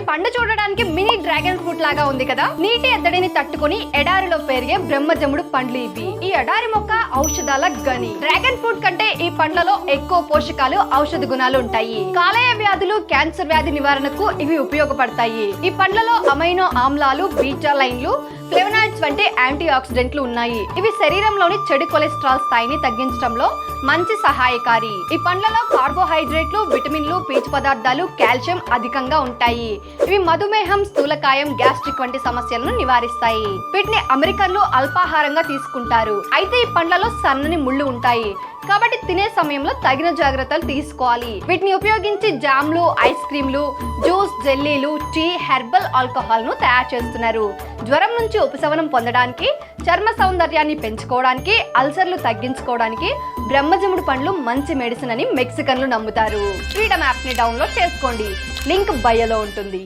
పండు చూడడానికి mini dragon fruit లాగా ఉంది కదా. నీటి ఎద్దడిని తట్టుకుని ఎడారిలో పెరిగే బ్రహ్మజముడు పండ్లు ఇవి. ఈ ఎడారి మొక్క ఔషధాల గని. డ్రాగన్ ఫ్రూట్ కంటే ఈ పండ్లలో ఎక్కువ పోషకాలు, ఔషధ గుణాలు ఉంటాయి. కాలేయ వ్యాధులు, క్యాన్సర్ వ్యాధి నివారణకు ఇవి ఉపయోగపడతాయి. ఈ పండ్లలో అమైనో ఆమ్లాలు, బీటా లైన్లు, ఫ్లేవనాయిడ్స్ వంటి యాంటీ ఆక్సిడెంట్లు ఉన్నాయి. ఇవి శరీరంలోని చెడు కొలెస్ట్రాల్ స్థాయిని తగ్గించడంలో మంచి సహాయకారి. ఈ పండ్లలో కార్బోహైడ్రేట్లు, విటమిన్లు, పీచు పదార్థాలు, కాల్షియం అధికంగా ఉంటాయి. ఇవి మధుమేహం, స్థూలకాయం, గ్యాస్ట్రిక్ వంటి సమస్యలను నివారిస్తాయి. వీటిని అమెరికన్లు అల్పాహారంగా తీసుకుంటారు. అయితే ఈ పండ్లలో సన్నని ముళ్ళు ఉంటాయి కాబట్టి తినే సమయంలో తగిన జాగ్రత్తలు తీసుకోవాలి. వీటిని ఉపయోగించి జామ్లు, ఐస్ క్రీమ్లు, జ్యూస్, జెల్లీలు, టీ, హెర్బల్ ఆల్కహాల్ ను తయారు చేస్తున్నారు. జ్వరం నుంచి ఉపశమనం పొందడానికి, చర్మ సౌందర్యాన్ని పెంచుకోవడానికి, అల్సర్లు తగ్గించుకోవడానికి బ్రహ్మజముడు పండ్లు మంచి మెడిసిన్ అని మెక్సికన్లు నమ్ముతారు. ఫ్రీడమ్ యాప్ ని డౌన్లోడ్ చేసుకోండి. లింక్ బయోలో ఉంటుంది.